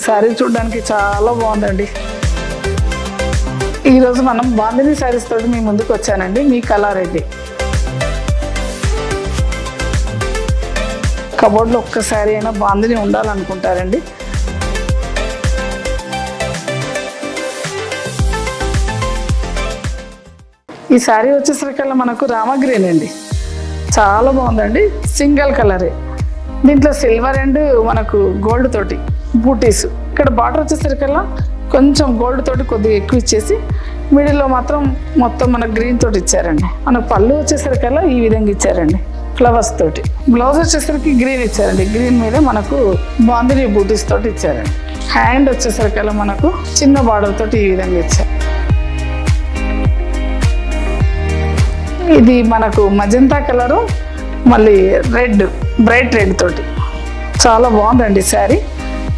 శారీ చూడడానికి చాలా బాగుందండి. ఈరోజు మనం బాందిని శారీస్ తోటి మీ ముందుకు వచ్చానండి. మీ కలర్ ఇది కబోర్డ్లో ఒక్క శారీ అయినా బాందిని ఉండాలనుకుంటారండి. ఈ శారీ వచ్చేసరికల్లా మనకు రామా గ్రీన్ అండి. చాలా బాగుందండి. సింగిల్ కలరే. దీంట్లో సిల్వర్ అండ్ మనకు గోల్డ్ తోటి బూటీస్. ఇక్కడ బార్డర్ వచ్చేసరికల్లా కొంచెం గోల్డ్ తోటి కొద్దిగా ఎక్కువ ఇచ్చేసి మిడిల్లో మాత్రం మొత్తం మనకు గ్రీన్ తోటి ఇచ్చారండి. మనకు పళ్ళు వచ్చేసరికల్లా ఈ విధంగా ఇచ్చారండి ఫ్లవర్స్ తోటి. బ్లౌజ్ వచ్చేసరికి గ్రీన్ ఇచ్చారండి. గ్రీన్ మీద మనకు బాందిని బూటీస్ తోటి ఇచ్చారండి. హ్యాండ్ వచ్చేసరికల్లా మనకు చిన్న బార్డర్ తోటి ఈ విధంగా ఇచ్చారు. ఇది మనకు మజంతా కలరు, మళ్ళీ రెడ్, బ్రైట్ రెడ్ తోటి చాలా బాగుందండి శారీ.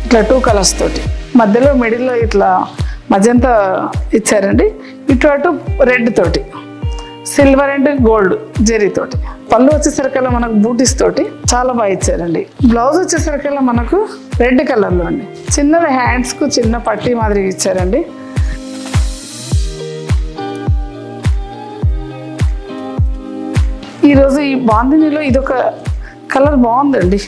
ఇట్లా 2 కలర్స్ తోటి మధ్యలో మిడిల్లో ఇట్లా మజంతా ఇచ్చారండి. ఇటు అటు రెడ్ తోటి, సిల్వర్ అండ్ గోల్డ్ జెరీ తోటి. పళ్ళు వచ్చేసరికల్లా మనకు బూటీస్ తోటి చాలా బాగా ఇచ్చారండి. బ్లౌజ్ వచ్చేసరికల్లా మనకు రెడ్ కలర్లో అండి. చిన్నవి హ్యాండ్స్కు చిన్న పట్టీ మాదిరిగా ఇచ్చారండి. ఈరోజు ఈ బాందినిలో ఇదొక కలర్ బాగుందండి.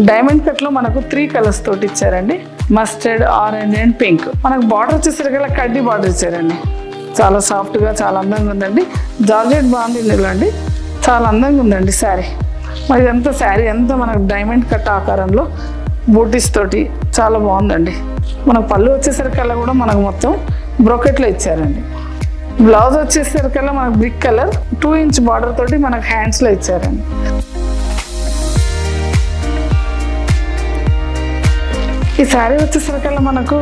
డైమండ్ కట్లో మనకు 3 కలర్స్ తోటి ఇచ్చారండి. Mustard, orange and pink. మనకు బార్డర్ వచ్చేసరికి కడ్డీ బార్డర్ ఇచ్చారండి. చాలా సాఫ్ట్గా చాలా అందంగా ఉందండి. జార్జెట్ బాందినిలో అండి. చాలా అందంగా ఉందండి శారీ. మరి ఇదంతా శారీ అంతా మనకు డైమండ్ కట్ ఆకారంలో బూటీస్ తోటి చాలా బాగుందండి. మనకు పళ్ళు వచ్చేసరికల్లా కూడా మనకు మొత్తం బ్రోకెట్లో ఇచ్చారండి. బ్లౌజ్ వచ్చేసరికల్లా మనకు బ్రిక్ కలర్ 2 ఇంచ్ బార్డర్ తోటి మనకు హ్యాండ్స్లో ఇచ్చారండి. ఈ శారీ వచ్చేసరికల్లా మనకు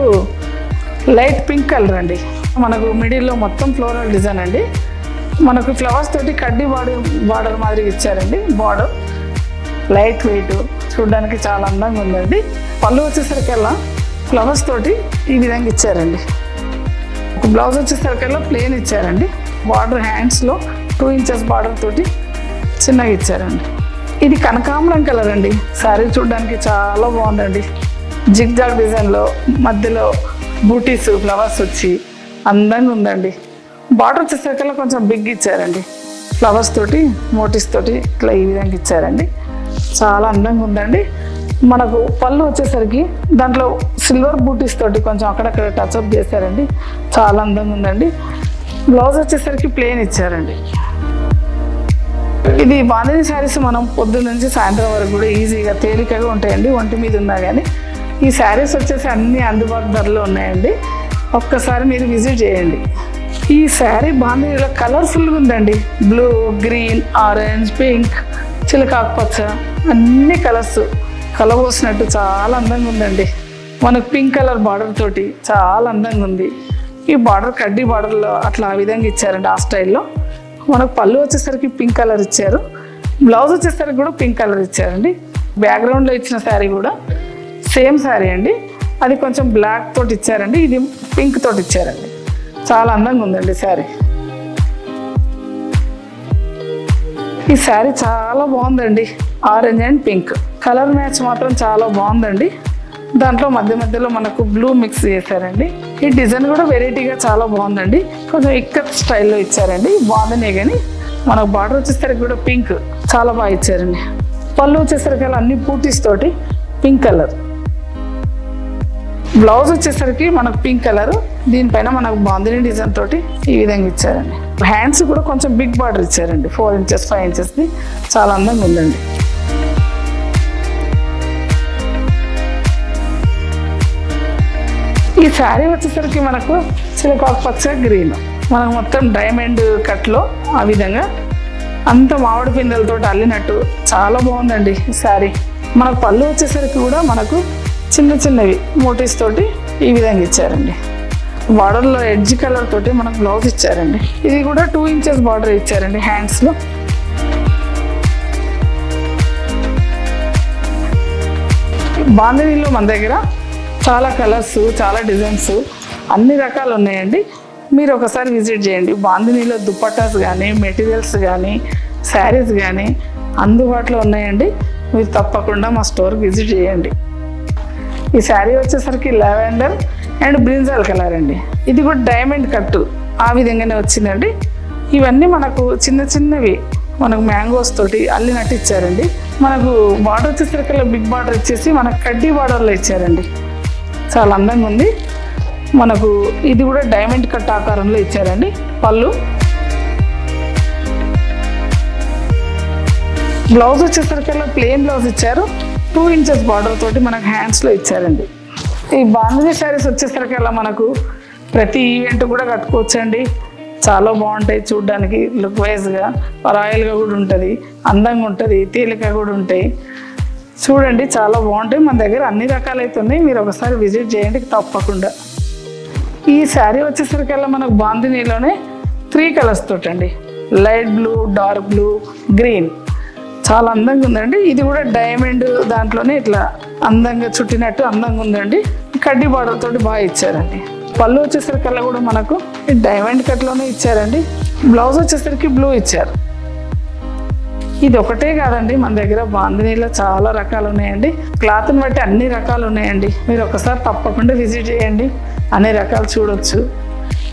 లైట్ పింక్ కలర్ అండి. మనకు మిడిల్లో మొత్తం ఫ్లోరల్ డిజైన్ అండి. మనకు ఫ్లవర్స్ తోటి కడ్డీ బార్డర్ మాదిరిగా ఇచ్చారండి. బార్డర్ లైట్ వెయిట్, చూడడానికి చాలా అందంగా ఉందండి. పళ్ళు వచ్చేసరికల్లా ఫ్లవర్స్ తోటి ఈ విధంగా ఇచ్చారండి. బ్లౌజ్ వచ్చేసరికల్లా ప్లెయిన్ ఇచ్చారండి. బార్డర్ హ్యాండ్స్లో 2 ఇంచెస్ బార్డర్ తోటి చిన్నగా ఇచ్చారండి. ఇది కనకాంబరం కలర్ అండి. శారీ చూడడానికి చాలా బాగుందండి. జిగ్ జాగ్ డిజైన్లో మధ్యలో బూటీస్ ఫ్లవర్స్ వచ్చి అందంగా ఉందండి. బార్డర్ వచ్చేసరికల్లా కొంచెం బిగ్ ఇచ్చారండి. ఫ్లవర్స్ తోటి మోటివ్స్ తోటి ఇట్లా ఈ విధంగా ఇచ్చారండి. చాలా అందంగా ఉందండి. మనకు పళ్ళు వచ్చేసరికి దాంట్లో సిల్వర్ బూటీస్ తోటి కొంచెం అక్కడక్కడ టచ్అప్ చేశారండి. చాలా అందంగా ఉందండి. బ్లౌజ్ వచ్చేసరికి ప్లెయిన్ ఇచ్చారండి. ఇది బాందిని శారీస్ మనం పొద్దున్న నుంచి సాయంత్రం వరకు కూడా ఈజీగా తేలికగా ఉంటాయండి. ఒంటి మీద ఉన్నా కానీ ఈ శారీస్ వచ్చేసి అన్ని అందుబాటు ధరలో ఉన్నాయండి. ఒక్కసారి మీరు విజిట్ చేయండి. ఈ శారీ బాందినిలో కలర్ఫుల్గా ఉందండి. బ్లూ, గ్రీన్, ఆరెంజ్, పింక్, చిలకాకుపచ్చ అన్ని కలర్స్ కలబోసినట్టు చాలా అందంగా ఉందండి. మనకు పింక్ కలర్ బార్డర్ తోటి చాలా అందంగా ఉంది. ఈ బార్డర్ కడ్డీ బార్డర్లో అట్లా ఆ విధంగా ఇచ్చారండి. ఆ స్టైల్లో మనకు పళ్ళు వచ్చేసరికి పింక్ కలర్ ఇచ్చారు. బ్లౌజ్ వచ్చేసరికి కూడా పింక్ కలర్ ఇచ్చారండి. బ్యాక్గ్రౌండ్లో ఇచ్చిన శారీ కూడా సేమ్ శారీ అండి. అది కొంచెం బ్లాక్ తోటి ఇచ్చారండి. ఇది పింక్ తోటి ఇచ్చారండి. చాలా అందంగా ఉందండి శారీ. ఈ శారీ చాలా బాగుందండి. Orange and pink colour match మాత్రం చాలా బాగుందండి. దాంట్లో మధ్యలో మనకు బ్లూ మిక్స్ చేశారండి. ఈ డిజైన్ కూడా వెరైటీగా చాలా బాగుందండి. కొంచెం ఇక్కత్ స్టైల్లో ఇచ్చారండి. బాగుందనే కానీ మనకు బార్డర్ వచ్చేసరికి కూడా పింక్ చాలా బాగా ఇచ్చారండి. పళ్ళు వచ్చేసరికి అన్ని బూటీస్ తోటి పింక్ కలర్. బ్లౌజ్ వచ్చేసరికి మనకు పింక్ కలర్. దీనిపైన మనకు బాందిని డిజైన్ తోటి ఈ విధంగా ఇచ్చారండి. హ్యాండ్స్ కూడా కొంచెం బిగ్ బార్డర్ ఇచ్చారండి. 4 ఇంచెస్ 5 ఇంచెస్ది చాలా అందంగా ఉందండి. ఈ శారీ వచ్చేసరికి మనకు చిలకాకుపచ్చ గ్రీన్, మనకు మొత్తం డైమండ్ కట్లో ఆ విధంగా అంత మామిడి పిందెలతో అల్లినట్టు చాలా బాగుందండి ఈ శారీ. మనకు పళ్ళు వచ్చేసరికి కూడా మనకు చిన్నవి మోటివ్స్ తోటి ఈ విధంగా ఇచ్చారండి. బార్డర్లో ఎడ్జ్ కలర్ తోటి మనకు బ్లౌజ్ ఇచ్చారండి. ఇది కూడా 2 ఇంచెస్ బార్డర్ ఇచ్చారండి హ్యాండ్స్లో. బాందినిలో మన దగ్గర చాలా కలర్స్, చాలా డిజైన్స్, అన్ని రకాలు ఉన్నాయండి. మీరు ఒకసారి విజిట్ చేయండి. బాందినిలో దుపట్టాస్ కానీ, మెటీరియల్స్ కానీ, శారీస్ కానీ అందుబాటులో ఉన్నాయండి. మీరు తప్పకుండా మా స్టోర్కి విజిట్ చేయండి. ఈ శారీ వచ్చేసరికి లావెండర్ అండ్ బ్రింజాల్ కలర్ అండి. ఇది కూడా డైమండ్ కట్టు ఆ విధంగానే వచ్చిందండి. ఇవన్నీ మనకు చిన్న చిన్నవి మనకు మ్యాంగోస్ తోటి అల్లినట్టు ఇచ్చారండి. మనకు బార్డర్ వచ్చేసరికి బిగ్ బార్డర్ ఇచ్చేసి మనకు కడ్డీ బార్డర్లో ఇచ్చారండి. చాలా అందంగా ఉంది. మనకు ఇది కూడా డైమండ్ కట్ ఆకారంలో ఇచ్చారండి. పళ్ళు, బ్లౌజ్ వచ్చేసరికి ప్లెయిన్ బ్లౌజ్ ఇచ్చారు. 2 ఇంచెస్ బార్డర్ తోటి మనకు హ్యాండ్స్లో ఇచ్చారండి. ఈ బాంధనీ శారీస్ వచ్చేసరికి మనకు ప్రతి ఈవెంట్ కూడా కట్టుకోవచ్చండి. చాలా బాగుంటాయి చూడడానికి, లుక్ వైజ్గా రాయల్గా కూడా ఉంటుంది, అందంగా ఉంటుంది, తేలిక కూడా ఉంటాయి. చూడండి చాలా బాగుంటాయి. మన దగ్గర అన్ని రకాలైతే ఉన్నాయి. మీరు ఒకసారి విజిట్ చేయండి తప్పకుండా. ఈ శారీ వచ్చేసరికి మనకు బాంధనీలోనే 3 కలర్స్ తోటండి. Light blue, dark blue, green. చాలా అందంగా ఉందండి. ఇది కూడా డైమండ్ దాంట్లోనే ఇట్లా అందంగా చుట్టినట్టు అందంగా ఉందండి. కడ్డీ బార్డర్ తోటి బాగా ఇచ్చారండి. పళ్ళు వచ్చేసరికి కూడా మనకు డైమండ్ కట్లోనే ఇచ్చారండి. బ్లౌజ్ వచ్చేసరికి బ్లూ ఇచ్చారు. ఇది ఒకటే కాదండి, మన దగ్గర బాంధనీలో చాలా రకాలు ఉన్నాయండి. క్లాత్ని బట్టి అన్ని రకాలు ఉన్నాయండి. మీరు ఒకసారి తప్పకుండా విజిట్ చేయండి, అన్ని రకాలు చూడొచ్చు.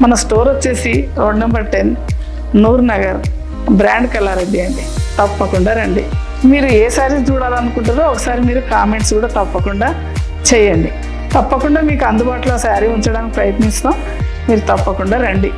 మన స్టోర్ వచ్చేసి road number 10 Noor Nagar, brand Kallareddy అండి. తప్పకుండా రండి. మీరు ఏ శారీ చూడాలనుకుంటారో ఒకసారి మీరు కామెంట్స్ కూడా తప్పకుండా చేయండి. తప్పకుండా మీకు అందుబాటులో శారీ ఉంచడానికి ప్రయత్నిస్తాం. మీరు తప్పకుండా రండి.